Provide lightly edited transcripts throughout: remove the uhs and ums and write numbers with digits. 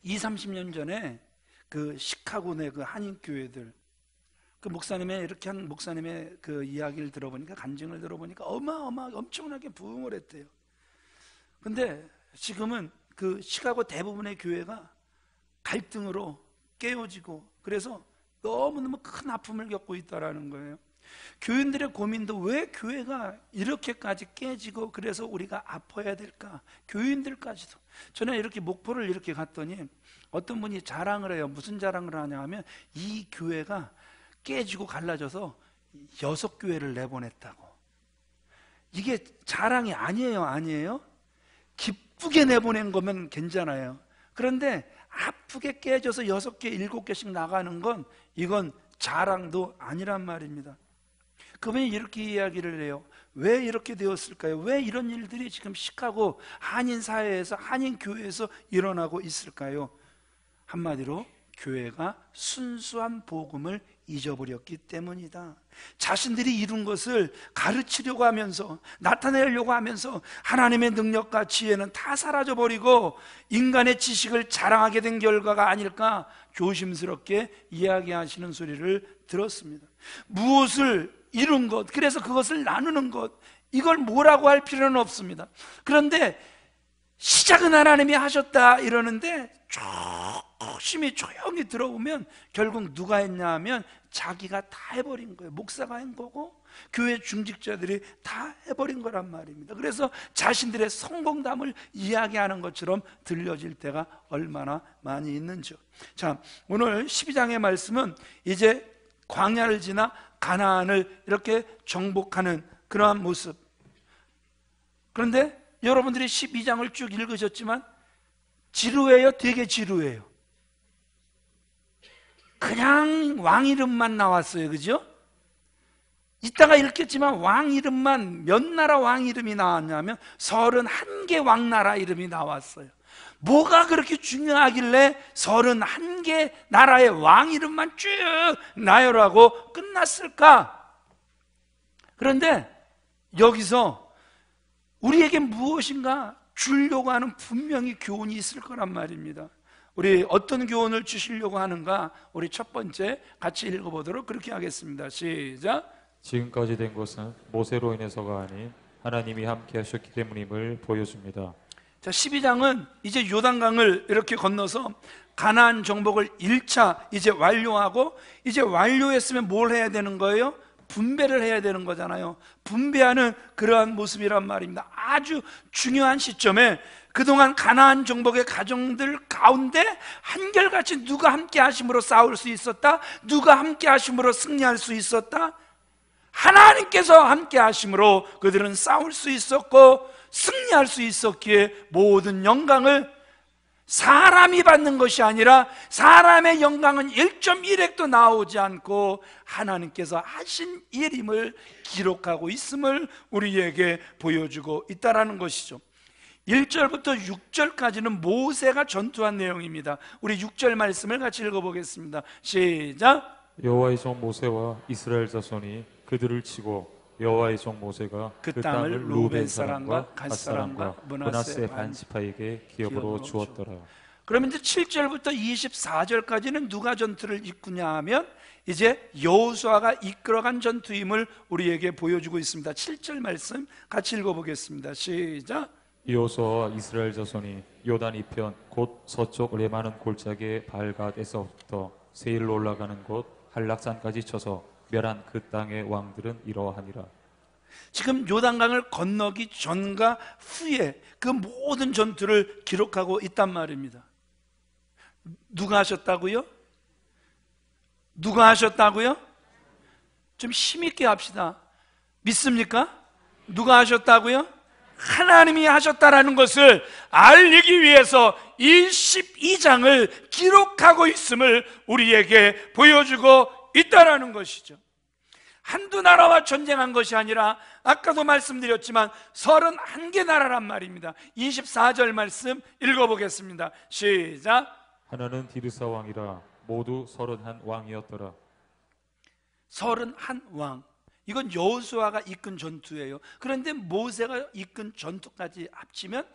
30년 전에 그 시카고 내 그 한인교회들, 그 목사님의 이렇게 한 목사님의 그 이야기를 들어보니까, 간증을 들어보니까 엄청나게 부흥을 했대요. 근데 지금은 그 시카고 대부분의 교회가 갈등으로 깨어지고, 그래서 너무너무 큰 아픔을 겪고 있다라는 거예요. 교인들의 고민도 왜 교회가 이렇게까지 깨지고 그래서 우리가 아파야 될까? 교인들까지도. 저는 이렇게 목포를 이렇게 갔더니 어떤 분이 자랑을 해요. 무슨 자랑을 하냐 하면, 이 교회가 깨지고 갈라져서 6교회를 내보냈다고. 이게 자랑이 아니에요. 기쁘게 내보낸 거면 괜찮아요. 그런데 아프게 깨져서 6개, 7개씩 나가는 건, 이건 자랑도 아니란 말입니다. 그분이 이렇게 이야기를 해요. 왜 이렇게 되었을까요? 왜 이런 일들이 지금 시카고 한인 사회에서, 한인 교회에서 일어나고 있을까요? 한마디로 교회가 순수한 복음을 잊어버렸기 때문이다. 자신들이 이룬 것을 가르치려고 하면서, 나타내려고 하면서 하나님의 능력과 지혜는 다 사라져버리고 인간의 지식을 자랑하게 된 결과가 아닐까 조심스럽게 이야기하시는 소리를 들었습니다. 무엇을 이룬 것, 그래서 그것을 나누는 것, 이걸 뭐라고 할 필요는 없습니다. 그런데 시작은 하나님이 하셨다 이러는데 조심히 조용히 들어보면 결국 누가 했냐 하면 자기가 다 해버린 거예요. 목사가 한 거고 교회 중직자들이 다 해버린 거란 말입니다. 그래서 자신들의 성공담을 이야기하는 것처럼 들려질 때가 얼마나 많이 있는지요. 자, 오늘 12장의 말씀은 이제 광야를 지나 가나안을 이렇게 정복하는 그러한 모습. 그런데 여러분들이 12장을 쭉 읽으셨지만 지루해요? 되게 지루해요. 그냥 왕 이름만 나왔어요. 그죠? 이따가 읽겠지만 왕 이름만, 몇 나라 왕 이름이 나왔냐면 31개 왕나라 이름이 나왔어요. 뭐가 그렇게 중요하길래 31개 나라의 왕 이름만 쭉 나열하고 끝났을까? 그런데 여기서 우리에게 무엇인가 주려고 하는 분명히 교훈이 있을 거란 말입니다. 우리 어떤 교훈을 주시려고 하는가? 우리 첫 번째 같이 읽어보도록 그렇게 하겠습니다. 시작. 지금까지 된 것은 모세로 인해서가 아닌 하나님이 함께 하셨기 때문임을 보여줍니다. 자, 12장은 이제 요단강을 이렇게 건너서 가나안 정복을 1차 이제 완료하고, 이제 완료했으면 뭘 해야 되는 거예요? 분배를 해야 되는 거잖아요. 분배하는 그러한 모습이란 말입니다. 아주 중요한 시점에 그동안 가나안 정복의 가정들 가운데 한결같이 누가 함께 하심으로 싸울 수 있었다? 누가 함께 하심으로 승리할 수 있었다? 하나님께서 함께 하심으로 그들은 싸울 수 있었고 승리할 수 있었기에 모든 영광을 사람이 받는 것이 아니라 사람의 영광은 1.1획도 나오지 않고 하나님께서 하신 일임을 기록하고 있음을 우리에게 보여주고 있다는 것이죠. 1절부터 6절까지는 모세가 전투한 내용입니다. 우리 6절 말씀을 같이 읽어보겠습니다. 시작. 여호와의 종 모세와 이스라엘 자손이 그들을 치고 여호와의 종 모세가 그 땅을 루벤 사람과 갓 사람과 므낫세 반 지파에게 기업으로 주었더라. 그러면 이제 7절부터 24절까지는 누가 전투를 이끄냐 하면 이제 여호수아가 이끌어간 전투임을 우리에게 보여주고 있습니다. 7절 말씀 같이 읽어보겠습니다. 시작. 여호수아와 이스라엘 자손이 요단 이편 곧 서쪽 레마는 골짜기의 발갓에서부터 세일로 올라가는 곳 한락산까지 쳐서 멸한 그 땅의 왕들은 이러하니라. 지금 요단강을 건너기 전과 후에 그 모든 전투를 기록하고 있단 말입니다. 누가 하셨다고요? 누가 하셨다고요? 좀 힘있게 합시다. 믿습니까? 누가 하셨다고요? 하나님이 하셨다라는 것을 알리기 위해서 이 12장을 기록하고 있음을 우리에게 보여주고 있다라는 것이죠. 한두 나라와 전쟁한 것이 아니라 아까도 말씀드렸지만 31개 나라란 말입니다. 24절 말씀 읽어보겠습니다. 시작. 하나는 디르사 왕이라 모두 31왕이었더라. 31왕. 이건 여호수아가 이끈 전투예요. 그런데 모세가 이끈 전투까지 합치면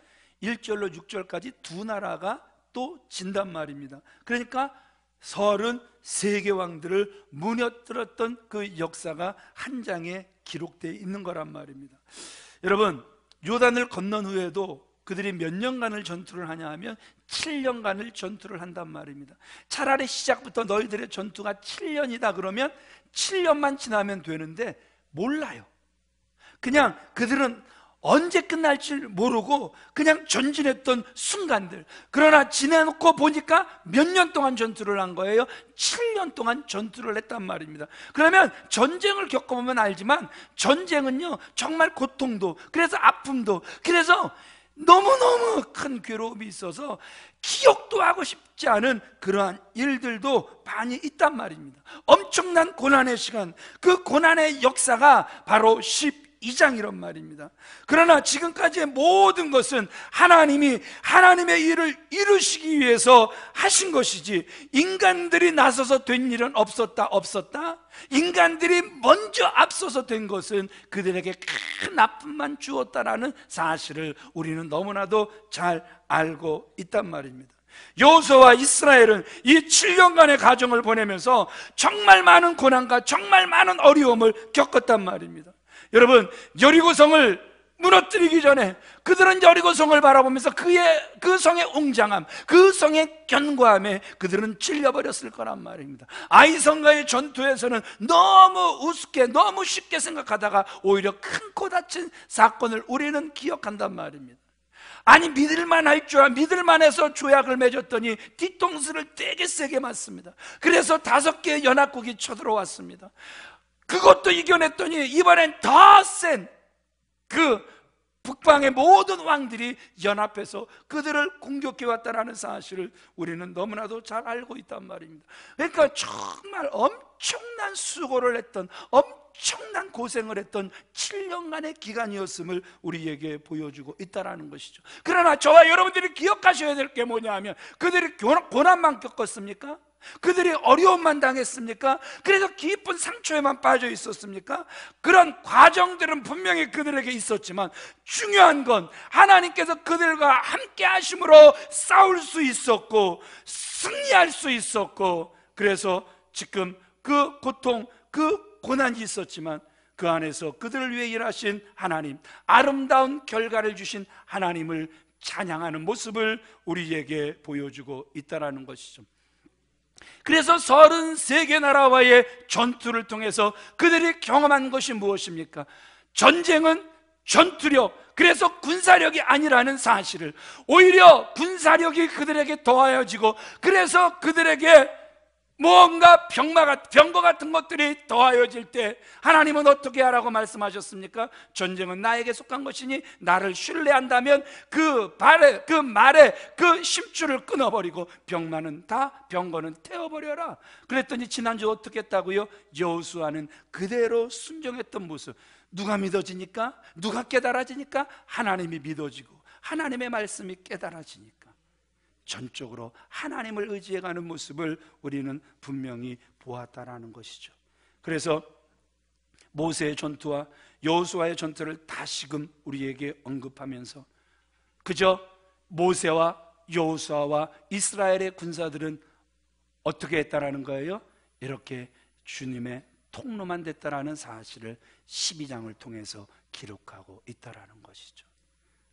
1절로 6절까지 두 나라가 또 진단 말입니다. 그러니까 33개 왕들을 무너뜨렸던 그 역사가 한 장에 기록되어 있는 거란 말입니다. 여러분, 요단을 건넌 후에도 그들이 몇 년간을 전투를 하냐 하면 7년간을 전투를 한단 말입니다. 차라리 시작부터 너희들의 전투가 7년이다 그러면 7년만 지나면 되는데 몰라요. 그냥 그들은 언제 끝날지 모르고 그냥 전진했던 순간들. 그러나 지내놓고 보니까 몇 년 동안 전투를 한 거예요? 7년 동안 전투를 했단 말입니다. 그러면 전쟁을 겪어보면 알지만 전쟁은요 정말 고통도, 그래서 아픔도, 그래서 너무너무 큰 괴로움이 있어서 기억도 하고 싶지 않은 그러한 일들도 많이 있단 말입니다. 엄청난 고난의 시간, 그 고난의 역사가 바로 12장이란 말입니다. 그러나 지금까지의 모든 것은 하나님이 하나님의 일을 이루시기 위해서 하신 것이지, 인간들이 나서서 된 일은 없었다. 인간들이 먼저 앞서서 된 것은 그들에게 큰 아픔만 주었다라는 사실을 우리는 너무나도 잘 알고 있단 말입니다. 여호수아와 이스라엘은 이 7년간의 가정을 보내면서 정말 많은 고난과 정말 많은 어려움을 겪었단 말입니다. 여러분, 여리고성을 무너뜨리기 전에 그들은 여리고성을 바라보면서 그 성의 웅장함, 그 성의 견고함에 그들은 찔려버렸을 거란 말입니다. 아이성과의 전투에서는 너무 우습게, 너무 쉽게 생각하다가 오히려 큰 다친 사건을 우리는 기억한단 말입니다. 아니, 믿을만 할 줄, 믿을만 해서 조약을 맺었더니 뒤통수를 되게 세게 맞습니다. 그래서 5개의 연합국이 쳐들어왔습니다. 그것도 이겨냈더니 이번엔 더 센 그 북방의 모든 왕들이 연합해서 그들을 공격해왔다는 사실을 우리는 너무나도 잘 알고 있단 말입니다. 그러니까 정말 엄청난 수고를 했던, 엄청난 고생을 했던 7년간의 기간이었음을 우리에게 보여주고 있다는 것이죠. 그러나 저와 여러분들이 기억하셔야 될 게 뭐냐 하면, 그들이 고난만 겪었습니까? 그들이 어려움만 당했습니까? 그래서 깊은 상처에만 빠져 있었습니까? 그런 과정들은 분명히 그들에게 있었지만 중요한 건 하나님께서 그들과 함께 하심으로 싸울 수 있었고 승리할 수 있었고, 그래서 지금 그 고통, 그 고난이 있었지만 그 안에서 그들을 위해 일하신 하나님, 아름다운 결과를 주신 하나님을 찬양하는 모습을 우리에게 보여주고 있다는 것이죠. 그래서 33개 나라와의 전투를 통해서 그들이 경험한 것이 무엇입니까? 전쟁은 전투력, 그래서 군사력이 아니라는 사실을, 오히려 군사력이 그들에게 더하여지고, 그래서 그들에게 뭔가 병거 같은 것들이 더하여질 때 하나님은 어떻게 하라고 말씀하셨습니까? 전쟁은 나에게 속한 것이니 나를 신뢰한다면 그 말에 그 심줄을 끊어버리고 병거는 태워버려라. 그랬더니 지난주 어떻게 했다고요? 여호수아는 그대로 순종했던 모습. 누가 믿어지니까? 누가 깨달아지니까? 하나님이 믿어지고 하나님의 말씀이 깨달아지니까 전적으로 하나님을 의지해가는 모습을 우리는 분명히 보았다라는 것이죠. 그래서 모세의 전투와 여호수아의 전투를 다시금 우리에게 언급하면서, 그저 모세와 여호수아와 이스라엘의 군사들은 어떻게 했다라는 거예요? 이렇게 주님의 통로만 됐다라는 사실을 12장을 통해서 기록하고 있다라는 것이죠.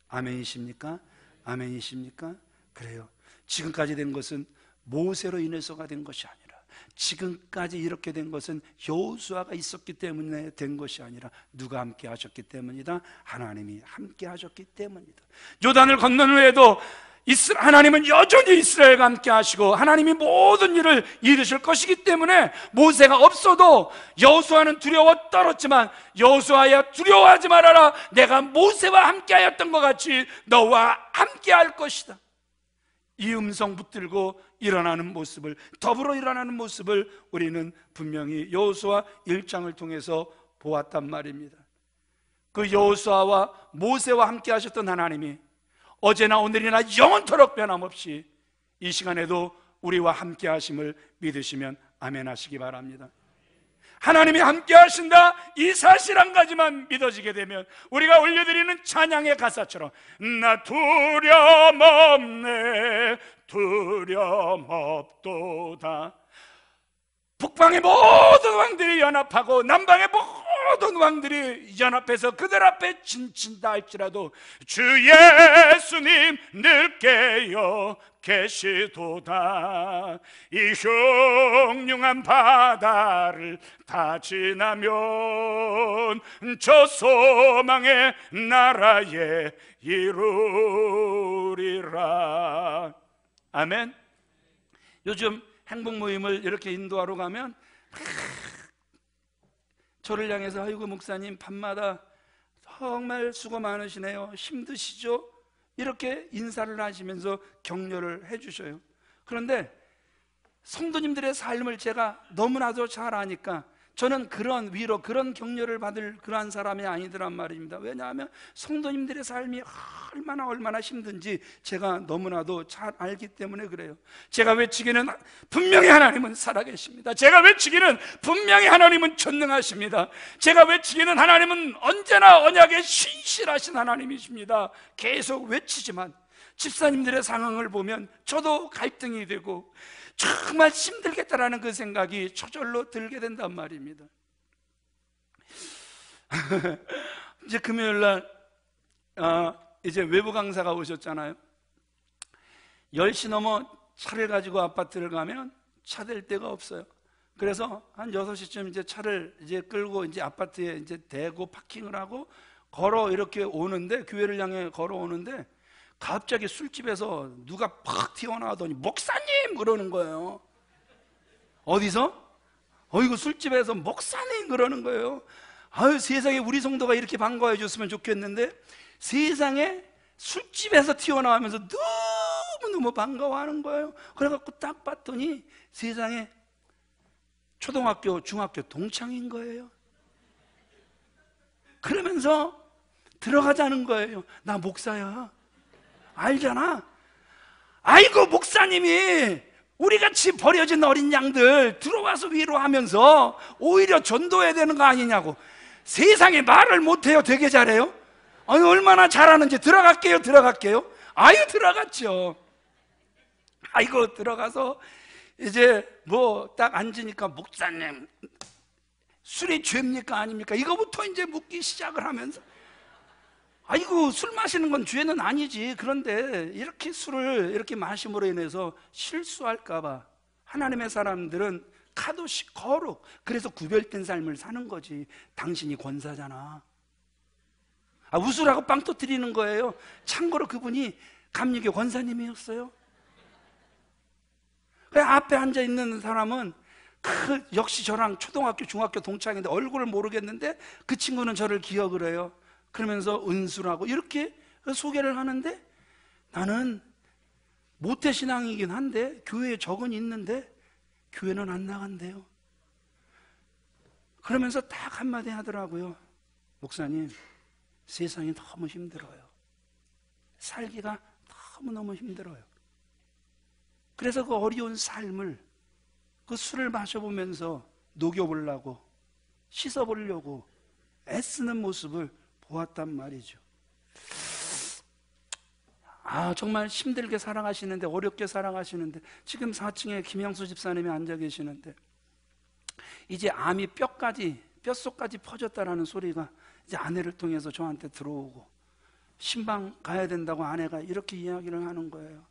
아멘이십니까? 아멘이십니까? 그래요. 지금까지 된 것은 모세로 인해서가 된 것이 아니라, 지금까지 이렇게 된 것은 여호수아가 있었기 때문에 된 것이 아니라 누가 함께 하셨기 때문이다? 하나님이 함께 하셨기 때문이다. 요단을 건넌 후에도 하나님은 여전히 이스라엘과 함께 하시고 하나님이 모든 일을 이루실 것이기 때문에 모세가 없어도 여호수아는 두려워 떨었지만, 여호수아야 두려워하지 말아라, 내가 모세와 함께 하였던 것 같이 너와 함께 할 것이다. 이 음성 붙들고 일어나는 모습을, 더불어 일어나는 모습을 우리는 분명히 여호수아 1장을 통해서 보았단 말입니다. 그 여호수아와 모세와 함께 하셨던 하나님이 어제나 오늘이나 영원토록 변함없이 이 시간에도 우리와 함께 하심을 믿으시면 아멘 하시기 바랍니다. 하나님이 함께 하신다, 이 사실 한 가지만 믿어지게 되면 우리가 올려드리는 찬양의 가사처럼 나 두려움 없네, 두려움 없도다. 북방의 모든 왕들이 연합하고 남방의 모든 왕들이 연합해서 그들 앞에 진친다 할지라도 주 예수님 늘 깨어 계시도다. 이 흉흉한 바다를 다 지나면 저 소망의 나라에 이루리라. 아멘. 요즘 행복 모임을 이렇게 인도하러 가면 저를 향해서 아이고 목사님 밤마다 정말 수고 많으시네요, 힘드시죠? 이렇게 인사를 하시면서 격려를 해주셔요. 그런데 성도님들의 삶을 제가 너무나도 잘 아니까 저는 그런 위로, 그런 격려를 받을 그러한 사람이 아니더란 말입니다. 왜냐하면 성도님들의 삶이 얼마나 힘든지 제가 너무나도 잘 알기 때문에 그래요. 제가 외치기는 분명히 하나님은 살아계십니다. 제가 외치기는 분명히 하나님은 전능하십니다. 제가 외치기는 하나님은 언제나 언약에 신실하신 하나님이십니다. 계속 외치지만 집사님들의 상황을 보면 저도 갈등이 되고 정말 힘들겠다라는 그 생각이 저절로 들게 된단 말입니다. 이제 금요일날 이제 외부 강사가 오셨잖아요. 10시 넘어 차를 가지고 아파트를 가면 차 댈 데가 없어요. 그래서 한 6시쯤 이제 차를 이제 끌고 이제 아파트에 이제 대고 파킹을 하고 걸어 이렇게 오는데, 교회를 향해 걸어 오는데 갑자기 술집에서 누가 팍 튀어나오더니 목사님 그러는 거예요. 어디서? 이거 술집에서 목사님 그러는 거예요. 아유, 세상에 우리 성도가 이렇게 반가워해 줬으면 좋겠는데 세상에 술집에서 튀어나오면서 너무너무 반가워하는 거예요. 그래갖고 딱 봤더니 세상에 초등학교, 중학교 동창인 거예요. 그러면서 들어가자는 거예요. 나 목사야. 알잖아. 아이고 목사님이 우리같이 버려진 어린 양들 들어와서 위로하면서 오히려 전도해야 되는 거 아니냐고. 세상에 말을 못해요? 되게 잘해요? 아유, 얼마나 잘하는지. 들어갈게요. 아유, 들어갔죠. 아이고, 들어가서 이제 뭐 딱 앉으니까 목사님 술이 죄입니까 아닙니까? 이거부터 이제 묻기 시작을 하면서 아이고, 술 마시는 건 죄는 아니지. 그런데 이렇게 술을 이렇게 마심으로 인해서 실수할까봐 하나님의 사람들은 카도시 거룩, 그래서 구별된 삶을 사는 거지. 당신이 권사잖아. 웃으라고 빵 터뜨리는 거예요. 참고로 그분이 감리교 권사님이었어요. 앞에 앉아있는 사람은 역시 저랑 초등학교, 중학교 동창인데 얼굴을 모르겠는데 그 친구는 저를 기억을 해요. 그러면서 은수라고 이렇게 소개를 하는데 나는 모태신앙이긴 한데 교회에 적은 있는데 교회는 안 나간대요. 그러면서 딱 한마디 하더라고요. 목사님, 세상이 너무 힘들어요. 살기가 너무너무 힘들어요. 그래서 그 어려운 삶을 그 술을 마셔보면서 녹여보려고 씻어보려고 애쓰는 모습을 보았단 말이죠. 정말 힘들게 사랑하시는데, 어렵게 사랑하시는데, 지금 4층에 김영수 집사님이 앉아 계시는데 이제 암이 뼛속까지 퍼졌다라는 소리가 이제 아내를 통해서 저한테 들어오고 신방 가야 된다고 아내가 이렇게 이야기를 하는 거예요.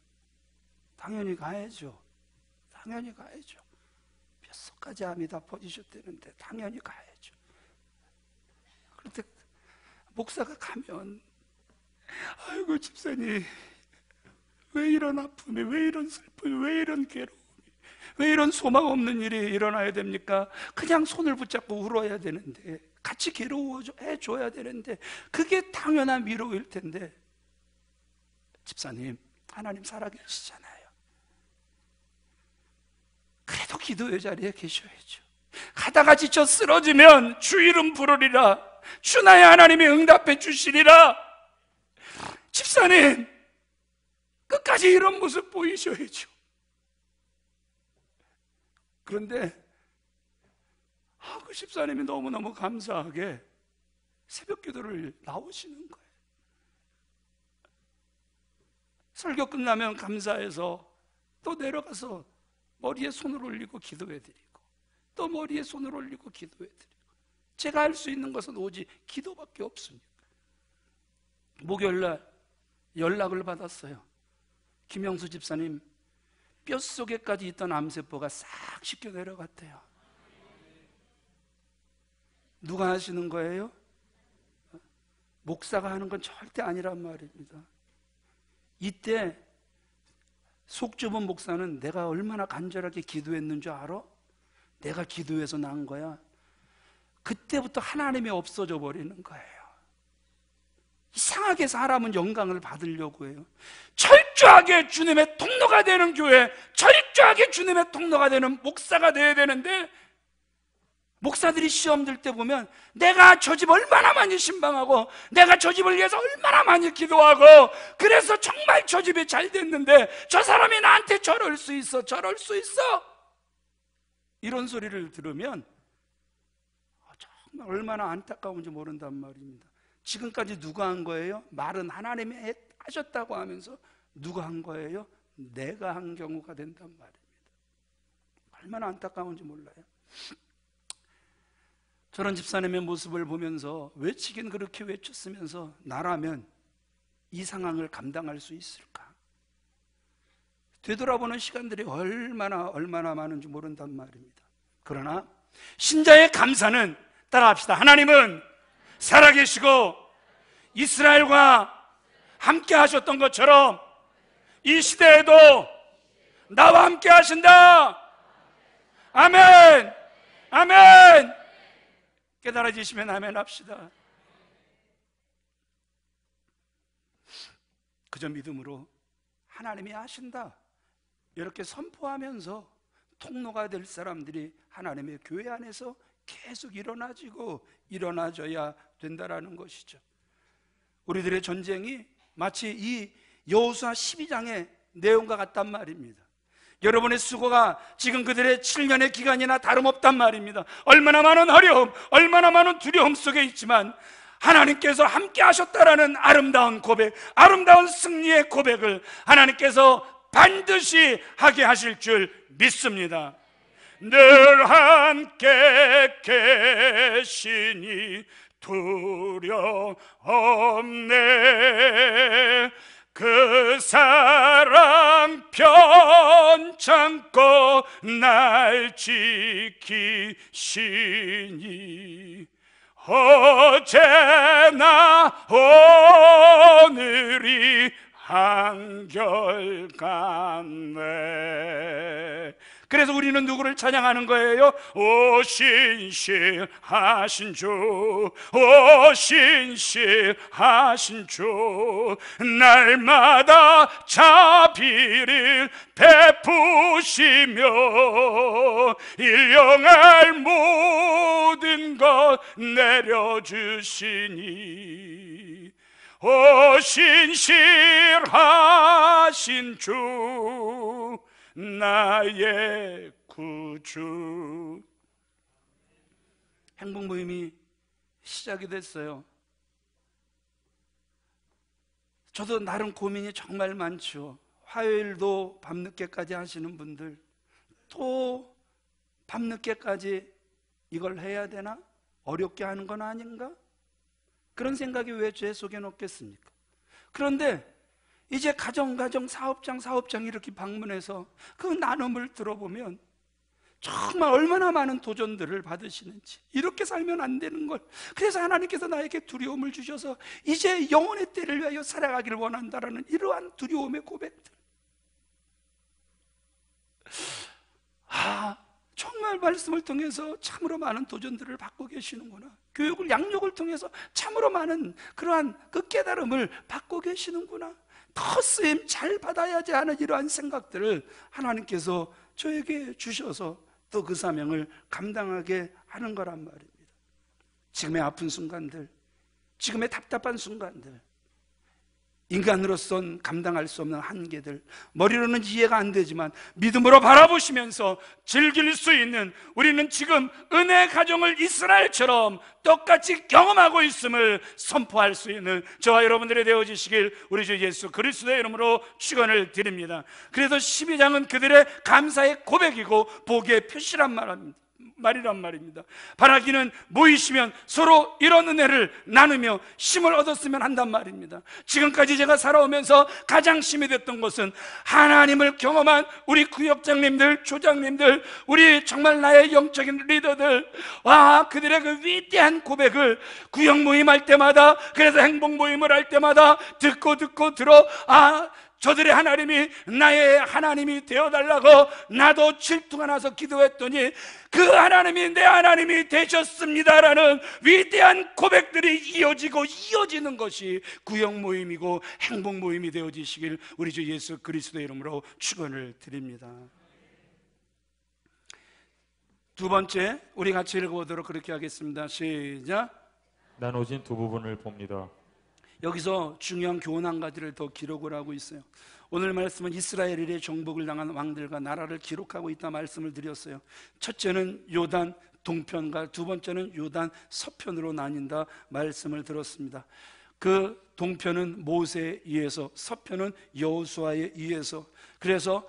당연히 가야죠. 뼛속까지 암이 다 퍼지셨다는데 당연히 가야죠. 그런데 목사가 가면 아이고 집사님, 왜 이런 아픔이, 왜 이런 슬픔이, 왜 이런 괴로움이, 왜 이런 소망 없는 일이 일어나야 됩니까? 그냥 손을 붙잡고 울어야 되는데, 같이 괴로워해 줘야 되는데, 그게 당연한 위로일 텐데. 집사님, 하나님 살아계시잖아요. 그래도 기도의 자리에 계셔야죠. 가다가 지쳐 쓰러지면 주 이름 부르리라, 주 나의 하나님이 응답해 주시리라. 집사님, 끝까지 이런 모습 보이셔야죠. 그런데 그 집사님이 너무너무 감사하게 새벽 기도를 나오시는 거예요. 설교 끝나면 감사해서 또 내려가서 머리에 손을 올리고 기도해드리고, 또 머리에 손을 올리고 기도해드리고, 제가 할 수 있는 것은 오직 기도밖에 없습니다. 목요일날 연락을 받았어요. 김영수 집사님 뼛속에까지 있던 암세포가 싹 씻겨 내려갔대요. 누가 하시는 거예요? 목사가 하는 건 절대 아니란 말입니다. 이때 속 좁은 목사는 내가 얼마나 간절하게 기도했는 줄 알아? 내가 기도해서 난 거야. 그때부터 하나님이 없어져 버리는 거예요. 이상하게 사람은 영광을 받으려고 해요. 철저하게 주님의 통로가 되는 교회, 철저하게 주님의 통로가 되는 목사가 돼야 되는데, 목사들이 시험 들 때 보면 내가 저 집 얼마나 많이 신방하고 내가 저 집을 위해서 얼마나 많이 기도하고 그래서 정말 저 집이 잘 됐는데 저 사람이 나한테 저럴 수 있어, 저럴 수 있어, 이런 소리를 들으면 정말 얼마나 안타까운지 모른단 말입니다. 지금까지 누가 한 거예요? 말은 하나님이 하셨다고 하면서 누가 한 거예요? 내가 한 경우가 된단 말입니다. 얼마나 안타까운지 몰라요. 저런 집사님의 모습을 보면서 외치긴 그렇게 외쳤으면서 나라면 이 상황을 감당할 수 있을까? 되돌아보는 시간들이 얼마나 많은지 모른단 말입니다. 그러나 신자의 감사는, 따라합시다. 하나님은 살아계시고 이스라엘과 함께 하셨던 것처럼 이 시대에도 나와 함께 하신다. 아멘, 아멘. 깨달아지시면 아멘 합시다. 그저 믿음으로 하나님이 하신다 이렇게 선포하면서 통로가 될 사람들이 하나님의 교회 안에서 계속 일어나져야 된다라는 것이죠. 우리들의 전쟁이 마치 이 여호수아 12장의 내용과 같단 말입니다. 여러분의 수고가 지금 그들의 7년의 기간이나 다름없단 말입니다. 얼마나 많은 어려움, 얼마나 많은 두려움 속에 있지만 하나님께서 함께 하셨다라는 아름다운 고백, 아름다운 승리의 고백을 하나님께서 반드시 하게 하실 줄 믿습니다. 늘 함께 계시니 두려움네. 그 사랑 편찮고 날 지키시니 어제나 오늘이 한결같네. 그래서 우리는 누구를 찬양하는 거예요? 오 신실하신 주, 오 신실하신 주, 날마다 자비를 베푸시며 일용할 모든 것 내려주시니 오 신실하신 주, 나의 구주. 행복 모임이 시작이 됐어요. 저도 나름 고민이 정말 많죠. 화요일도 밤늦게까지 하시는 분들, 또 밤늦게까지 이걸 해야 되나? 어렵게 하는 건 아닌가? 그런 생각이 왜 제 속에 놓겠습니까? 그런데 이제 가정 사업장 이렇게 방문해서 그 나눔을 들어보면 정말 얼마나 많은 도전들을 받으시는지, 이렇게 살면 안 되는 걸, 그래서 하나님께서 나에게 두려움을 주셔서 이제 영혼의 때를 위하여 살아가기를 원한다라는 이러한 두려움의 고백들. 정말 말씀을 통해서 참으로 많은 도전들을 받고 계시는구나. 교육을, 양육을 통해서 참으로 많은 그러한 그 깨달음을 받고 계시는구나. 더 쓰임 잘 받아야지 하는 이러한 생각들을 하나님께서 저에게 주셔서 또 그 사명을 감당하게 하는 거란 말입니다. 지금의 아픈 순간들, 지금의 답답한 순간들, 인간으로선 감당할 수 없는 한계들, 머리로는 이해가 안 되지만 믿음으로 바라보시면서 즐길 수 있는, 우리는 지금 은혜의 가정을 이스라엘처럼 똑같이 경험하고 있음을 선포할 수 있는 저와 여러분들이 되어지시길 우리 주 예수 그리스도의 이름으로 축원을 드립니다. 그래서 12장은 그들의 감사의 고백이고 복의 표시란 말이란 말입니다. 바라기는 모이시면 서로 이런 은혜를 나누며 힘을 얻었으면 한단 말입니다. 지금까지 제가 살아오면서 가장 힘이 됐던 것은 하나님을 경험한 우리 구역장님들, 조장님들, 우리 정말 나의 영적인 리더들, 그들의 그 위대한 고백을 구역 모임할 때마다, 그래서 행복 모임을 할 때마다 듣고 들어, 저들의 하나님이 나의 하나님이 되어달라고 나도 질투가 나서 기도했더니 그 하나님이 내 하나님이 되셨습니다라는 위대한 고백들이 이어지는 것이 구역 모임이고 행복 모임이 되어지시길 우리 주 예수 그리스도의 이름으로 축원을 드립니다. 두 번째, 우리 같이 읽어보도록 그렇게 하겠습니다. 시작. 나눠진 두 부분을 봅니다. 여기서 중요한 교훈 한 가지를 더 기록을 하고 있어요. 오늘 말씀은 이스라엘의 정복을 당한 왕들과 나라를 기록하고 있다 말씀을 드렸어요. 첫째는 요단 동편과 두 번째는 요단 서편으로 나뉜다 말씀을 들었습니다. 그 동편은 모세에 의해서, 서편은 여호수아에 의해서, 그래서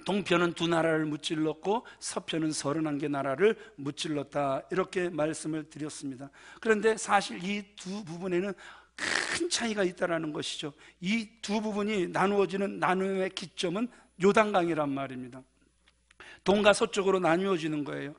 동편은 두 나라를 무찔렀고 서편은 31개 나라를 무찔렀다, 이렇게 말씀을 드렸습니다. 그런데 사실 이 두 부분에는 큰 차이가 있다는 것이죠. 이 두 부분이 나누어지는 나눔의 기점은 요단강이란 말입니다. 동과 서쪽으로 나누어지는 거예요.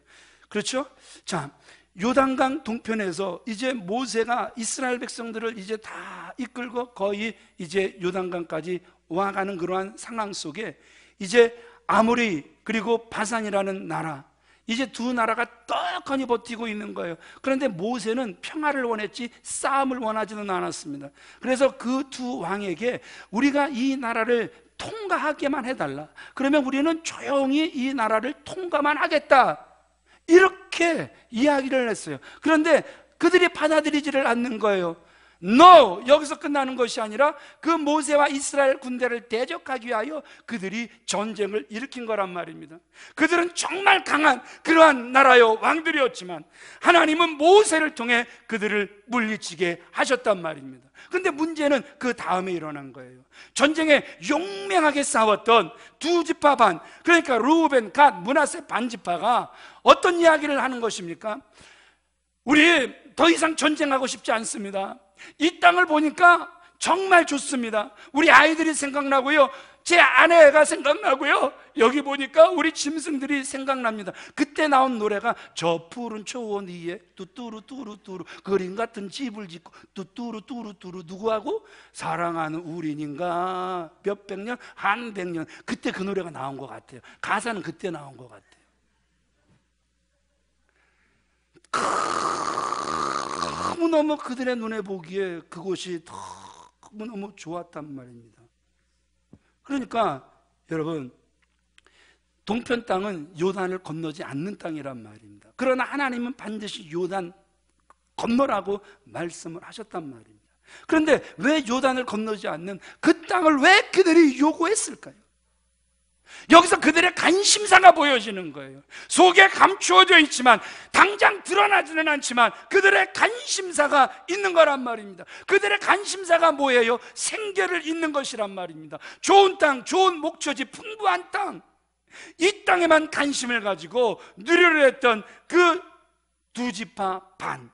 그렇죠? 자, 요단강 동편에서 이제 모세가 이스라엘 백성들을 이제 다 이끌고 거의 이제 요단강까지 와가는 그러한 상황 속에 이제 아모리 그리고 바산이라는 나라, 이제 두 나라가 떡하니 버티고 있는 거예요. 그런데 모세는 평화를 원했지 싸움을 원하지는 않았습니다. 그래서 그 두 왕에게 우리가 이 나라를 통과하게만 해달라, 그러면 우리는 조용히 이 나라를 통과만 하겠다, 이렇게 이야기를 했어요. 그런데 그들이 받아들이지를 않는 거예요. No! 여기서 끝나는 것이 아니라 그 모세와 이스라엘 군대를 대적하기 위하여 그들이 전쟁을 일으킨 거란 말입니다. 그들은 정말 강한 그러한 나라요 왕들이었지만 하나님은 모세를 통해 그들을 물리치게 하셨단 말입니다. 그런데 문제는 그 다음에 일어난 거예요. 전쟁에 용맹하게 싸웠던 두 지파 반, 그러니까 르우벤, 갓, 므낫세 반 지파가 어떤 이야기를 하는 것입니까? 우리 더 이상 전쟁하고 싶지 않습니다. 이 땅을 보니까 정말 좋습니다. 우리 아이들이 생각나고요, 제 아내가 생각나고요, 여기 보니까 우리 짐승들이 생각납니다. 그때 나온 노래가 저 푸른 초원 위에 뚜뚜루뚜루뚜루 그림 같은 집을 짓고 뚜뚜루뚜루뚜루, 누구하고? 사랑하는 우리인가 몇백 년, 한 백년, 그때 그 노래가 나온 것 같아요. 가사는 그때 나온 것 같아요. 너무너무 그들의 눈에 보기에 그곳이 너무너무 좋았단 말입니다. 그러니까 여러분, 동편 땅은 요단을 건너지 않는 땅이란 말입니다. 그러나 하나님은 반드시 요단 건너라고 말씀을 하셨단 말입니다. 그런데 왜 요단을 건너지 않는 그 땅을 왜 그들이 요구했을까요? 여기서 그들의 관심사가 보여지는 거예요. 속에 감추어져 있지만 당장 드러나지는 않지만 그들의 관심사가 있는 거란 말입니다. 그들의 관심사가 뭐예요? 생계를 잇는 것이란 말입니다. 좋은 땅, 좋은 목초지, 풍부한 땅, 이 땅에만 관심을 가지고 누리려 했던 그 두 지파 반,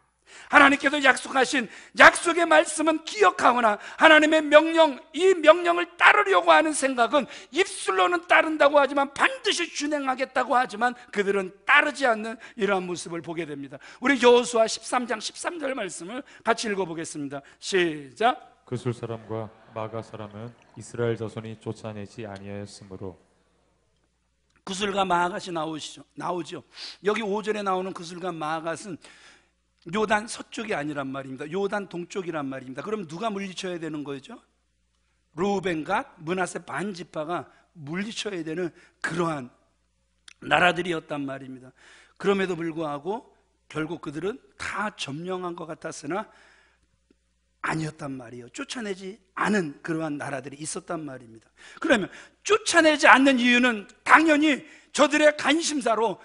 하나님께서 약속하신 약속의 말씀은 기억하거나 하나님의 명령, 이 명령을 따르려고 하는 생각은 입술로는 따른다고 하지만 반드시 준행하겠다고 하지만 그들은 따르지 않는 이러한 모습을 보게 됩니다. 우리 여호수아 13장 13절 말씀을 같이 읽어보겠습니다. 시작. 그술 사람과 마가 사람은 이스라엘 자손이 쫓아내지 아니하였으므로. 그술과 마아갓이 나오죠. 여기 5절에 나오는 그술과 마아갓은 요단 서쪽이 아니란 말입니다. 요단 동쪽이란 말입니다. 그럼 누가 물리쳐야 되는 거죠? 르우벤, 갓, 므낫세 반 지파가 물리쳐야 되는 그러한 나라들이었단 말입니다. 그럼에도 불구하고 결국 그들은 다 점령한 것 같았으나 아니었단 말이에요. 쫓아내지 않은 그러한 나라들이 있었단 말입니다. 그러면 쫓아내지 않는 이유는 당연히 저들의 관심사로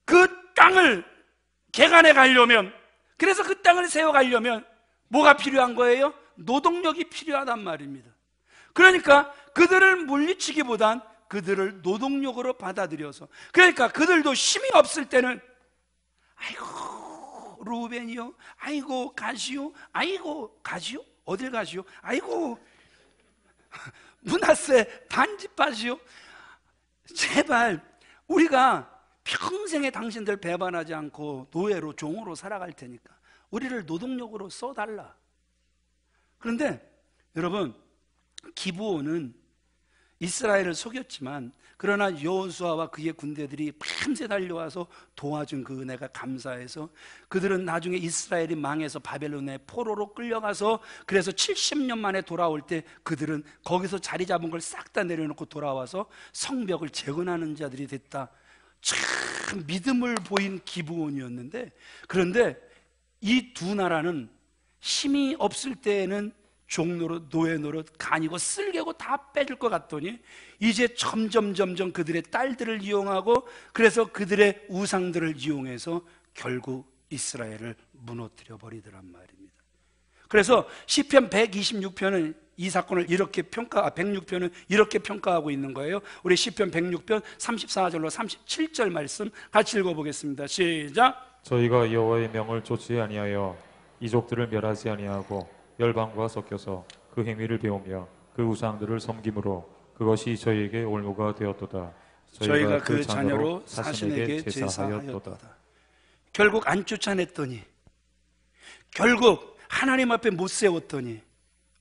그 땅을 개간해 가려면, 그래서 그 땅을 세워가려면 뭐가 필요한 거예요? 노동력이 필요하단 말입니다. 그러니까 그들을 물리치기보단 그들을 노동력으로 받아들여서, 그러니까 그들도 힘이 없을 때는 아이고 루벤이요, 아이고 가시오, 아이고 가시오, 어딜 가시오, 아이고 므낫세 반집하시오, 제발 우리가 평생에 당신들 배반하지 않고 노예로 종으로 살아갈 테니까 우리를 노동력으로 써달라. 그런데 여러분, 기브온은 이스라엘을 속였지만 그러나 여호수아와 그의 군대들이 밤새 달려와서 도와준 그 은혜가 감사해서 그들은 나중에 이스라엘이 망해서 바벨론의 포로로 끌려가서, 그래서 70년 만에 돌아올 때 그들은 거기서 자리 잡은 걸 싹 다 내려놓고 돌아와서 성벽을 재건하는 자들이 됐다. 참 믿음을 보인 기브온이었는데, 그런데 이 두 나라는 힘이 없을 때에는 종노릇, 노예 노릇, 간이고 쓸개고 다 빼줄 것 같더니 이제 점점 그들의 딸들을 이용하고, 그래서 그들의 우상들을 이용해서 결국 이스라엘을 무너뜨려 버리더란 말입니다. 그래서 시편 126편은 이 사건을 이렇게 106편은 이렇게 평가하고 있는 거예요. 우리 시편 106편 34절로 37절 말씀 같이 읽어보겠습니다. 시작. 저희가 여호와의 명을 좇지 아니하여 이족들을 멸하지 아니하고 열방과 섞여서 그 행위를 배우며 그 우상들을 섬김으로 그것이 저희에게 올무가 되었도다. 저희가 그 자녀로 사신에게 제사하였도다. 결국 안 쫓아냈더니, 결국 하나님 앞에 못 세웠더니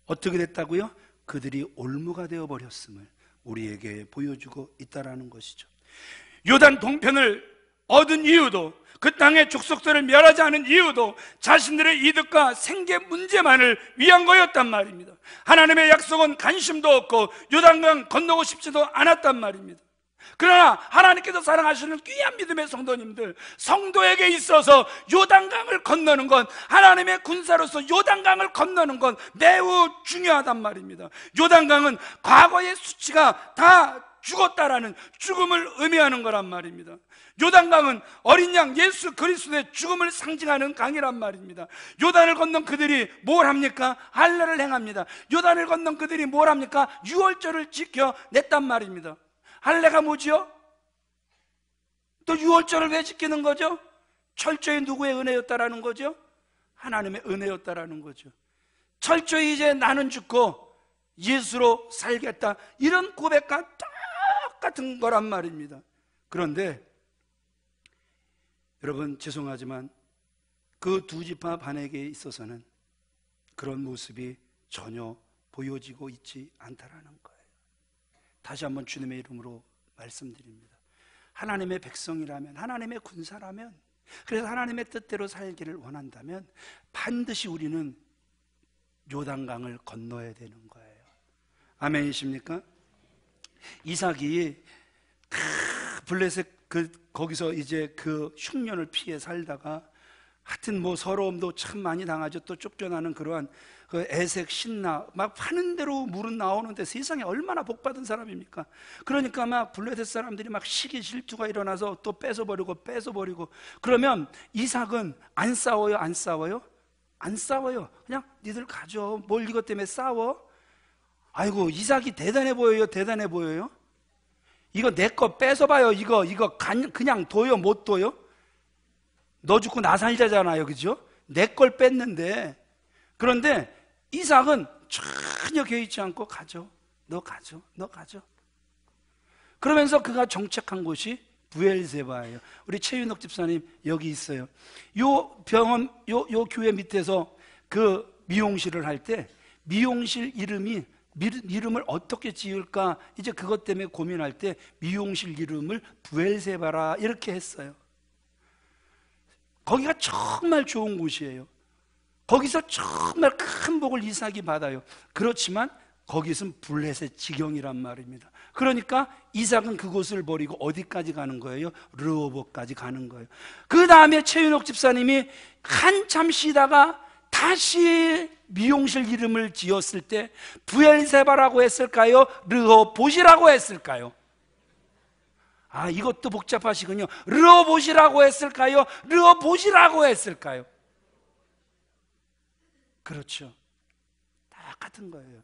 어떻게 됐다고요? 그들이 올무가 되어버렸음을 우리에게 보여주고 있다라는 것이죠. 요단 동편을 얻은 이유도, 그 땅의 족속들을 멸하지 않은 이유도 자신들의 이득과 생계 문제만을 위한 거였단 말입니다. 하나님의 약속은 관심도 없고 요단강 건너고 싶지도 않았단 말입니다. 그러나 하나님께서 사랑하시는 귀한 믿음의 성도님들, 성도에게 있어서 요단강을 건너는 건, 하나님의 군사로서 요단강을 건너는 건 매우 중요하단 말입니다. 요단강은 과거의 수치가 다 죽었다라는 죽음을 의미하는 거란 말입니다. 요단강은 어린 양 예수 그리스도의 죽음을 상징하는 강이란 말입니다. 요단을 건넌 그들이 뭘 합니까? 할례를 행합니다. 요단을 건넌 그들이 뭘 합니까? 유월절을 지켜냈단 말입니다. 할례가 뭐지요? 또 유월절을 왜 지키는 거죠? 철저히 누구의 은혜였다라는 거죠? 하나님의 은혜였다라는 거죠. 철저히 이제 나는 죽고 예수로 살겠다, 이런 고백과 똑같은 거란 말입니다. 그런데 여러분, 죄송하지만 그 두 지파 반에게 있어서는 그런 모습이 전혀 보여지고 있지 않다라는 거예요. 다시 한번 주님의 이름으로 말씀드립니다. 하나님의 백성이라면, 하나님의 군사라면, 그래서 하나님의 뜻대로 살기를 원한다면 반드시 우리는 요단강을 건너야 되는 거예요. 아멘이십니까? 이삭이 블레셋 거기서 이제 그 흉년을 피해 살다가, 하여튼 뭐 서러움도 참 많이 당하죠. 또 쫓겨나는 그러한 그 애색, 신나, 막 파는 대로 물은 나오는데 세상에 얼마나 복받은 사람입니까? 그러니까 막 블레셋 사람들이 막 시기 질투가 일어나서 또 뺏어버리고, 그러면 이삭은 안 싸워요? 안 싸워요? 안 싸워요. 그냥 니들 가져. 뭘 이것 때문에 싸워? 아이고, 이삭이 대단해 보여요? 대단해 보여요? 이거 내 거 뺏어봐요. 이거 그냥 둬요? 못 둬요? 너 죽고 나 살자잖아요, 그죠? 내 걸 뺐는데. 그런데 이삭은 전혀 개의치 않고 가죠. 너 가죠. 그러면서 그가 정착한 곳이 부엘세바예요. 우리 최윤옥 집사님 여기 있어요. 요 병원, 요 교회 밑에서 그 미용실을 할 때 미용실 이름을 어떻게 지을까, 이제 그것 때문에 고민할 때 미용실 이름을 부엘세바라 이렇게 했어요. 거기가 정말 좋은 곳이에요. 거기서 정말 큰 복을 이삭이 받아요. 그렇지만 거기서는 블레셋 지경이란 말입니다. 그러니까 이삭은 그곳을 버리고 어디까지 가는 거예요? 르호보까지 가는 거예요. 그 다음에 최윤옥 집사님이 한참 쉬다가 다시 미용실 이름을 지었을 때 브엘세바라고 했을까요? 르호봇이라고 했을까요? 이것도 복잡하시군요. 르호봇이라고 했을까요? 르호봇이라고 했을까요? 그렇죠. 똑같은 거예요.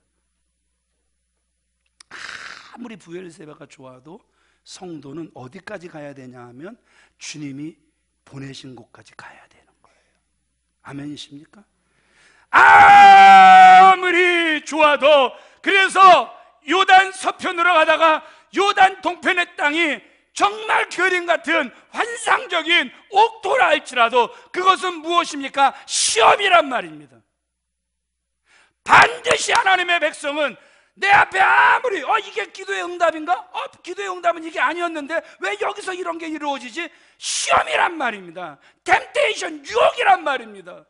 아무리 브엘세바가 좋아도 성도는 어디까지 가야 되냐 하면 주님이 보내신 곳까지 가야 되는 거예요. 아멘이십니까? 아무리 좋아도, 그래서 요단 서편으로 가다가 요단 동편의 땅이 정말 그림 같은 환상적인 옥토라 할지라도 그것은 무엇입니까? 시험이란 말입니다. 반드시 하나님의 백성은 내 앞에 아무리 이게 기도의 응답인가? 기도의 응답은 이게 아니었는데 왜 여기서 이런 게 이루어지지? 시험이란 말입니다. 템테이션, 유혹이란 말입니다.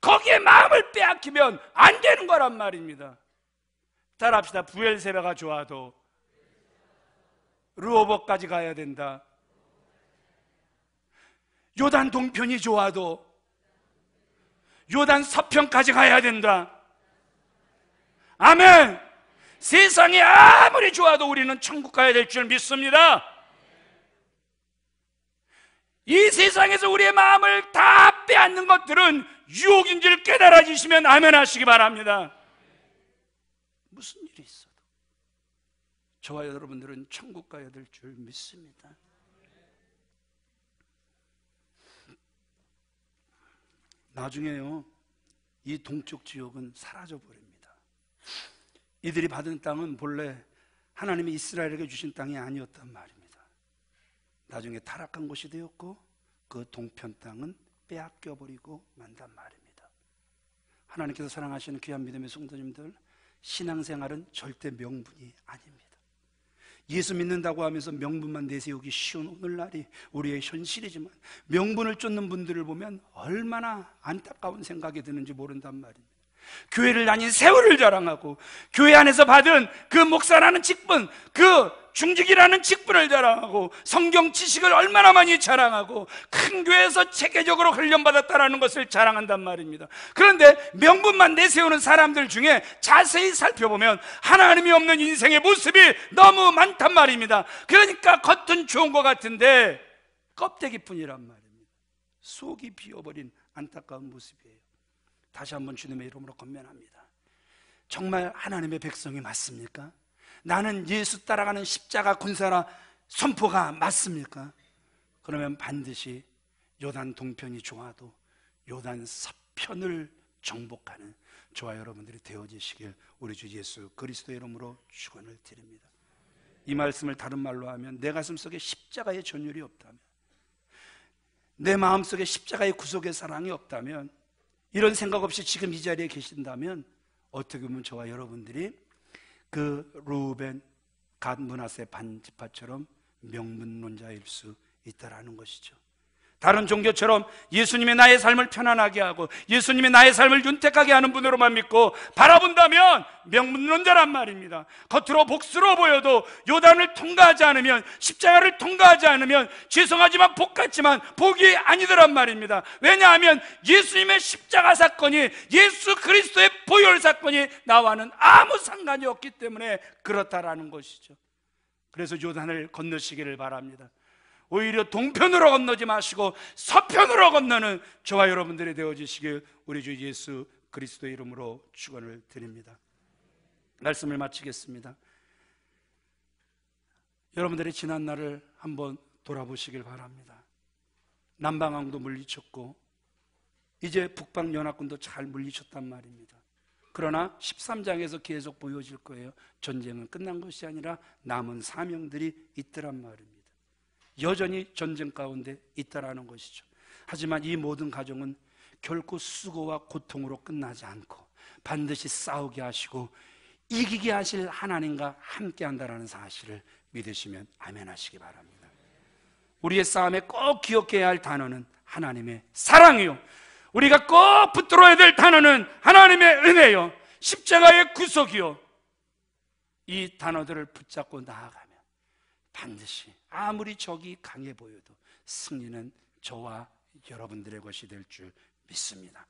거기에 마음을 빼앗기면 안 되는 거란 말입니다. 따라합시다. 브엘세바가 좋아도 르호봇까지 가야 된다. 요단 동편이 좋아도 요단 서편까지 가야 된다. 아멘. 세상이 아무리 좋아도 우리는 천국 가야 될 줄 믿습니다. 이 세상에서 우리의 마음을 다 빼앗는 것들은 유혹인 줄 깨달아지시면 아멘 하시기 바랍니다. 무슨 일이 있어도 저와 여러분들은 천국 가야 될 줄 믿습니다. 나중에요, 이 동쪽 지역은 사라져 버립니다. 이들이 받은 땅은 본래 하나님이 이스라엘에게 주신 땅이 아니었단 말입니다. 나중에 타락한 곳이 되었고 그 동편 땅은 빼앗겨 버리고 만단 말입니다. 하나님께서 사랑하시는 귀한 믿음의 성도님들, 신앙생활은 절대 명분이 아닙니다. 예수 믿는다고 하면서 명분만 내세우기 쉬운 오늘날이 우리의 현실이지만 명분을 쫓는 분들을 보면 얼마나 안타까운 생각이 드는지 모른단 말입니다. 교회를 다닌 세월을 자랑하고 교회 안에서 받은 그 목사라는 직분, 그 중직이라는 직분을 자랑하고 성경 지식을 얼마나 많이 자랑하고 큰 교회에서 체계적으로 훈련받았다는 것을 자랑한단 말입니다. 그런데 명분만 내세우는 사람들 중에 자세히 살펴보면 하나님이 없는 인생의 모습이 너무 많단 말입니다. 그러니까 겉은 좋은 것 같은데 껍데기뿐이란 말입니다. 속이 비어버린 안타까운 모습이에요. 다시 한번 주님의 이름으로 권면합니다. 정말 하나님의 백성이 맞습니까? 나는 예수 따라가는 십자가 군사라 선포가 맞습니까? 그러면 반드시 요단 동편이 좋아도 요단 서편을 정복하는 저와 여러분들이 되어지시길 우리 주 예수 그리스도의 이름으로 축원을 드립니다. 이 말씀을 다른 말로 하면 내 가슴 속에 십자가의 전율이 없다면, 내 마음 속에 십자가의 구속의 사랑이 없다면, 이런 생각 없이 지금 이 자리에 계신다면 어떻게 보면 저와 여러분들이 그 루벤, 갓, 므낫세 반지파처럼 명문론자일 수 있다라는 것이죠. 다른 종교처럼 예수님의 나의 삶을 편안하게 하고 예수님의 나의 삶을 윤택하게 하는 분으로만 믿고 바라본다면 명문론자란 말입니다. 겉으로 복스러워 보여도 요단을 통과하지 않으면, 십자가를 통과하지 않으면 죄송하지만 복 같지만 복이 아니더란 말입니다. 왜냐하면 예수님의 십자가 사건이, 예수 그리스도의 보혈 사건이 나와는 아무 상관이 없기 때문에 그렇다라는 것이죠. 그래서 요단을 건너시기를 바랍니다. 오히려 동편으로 건너지 마시고 서편으로 건너는 저와 여러분들이 되어주시길 우리 주 예수 그리스도의 이름으로 축원을 드립니다. 말씀을 마치겠습니다. 여러분들의 지난 날을 한번 돌아보시길 바랍니다. 남방왕도 물리쳤고 이제 북방연합군도 잘 물리쳤단 말입니다. 그러나 13장에서 계속 보여질 거예요. 전쟁은 끝난 것이 아니라 남은 사명들이 있더란 말입니다. 여전히 전쟁 가운데 있다라는 것이죠. 하지만 이 모든 과정은 결코 수고와 고통으로 끝나지 않고 반드시 싸우게 하시고 이기게 하실 하나님과 함께 한다는 사실을 믿으시면 아멘 하시기 바랍니다. 우리의 싸움에 꼭 기억해야 할 단어는 하나님의 사랑이요, 우리가 꼭 붙들어야 될 단어는 하나님의 은혜요, 십자가의 구속이요. 이 단어들을 붙잡고 나아가면 반드시 아무리 적이 강해 보여도 승리는 저와 여러분들의 것이 될 줄 믿습니다.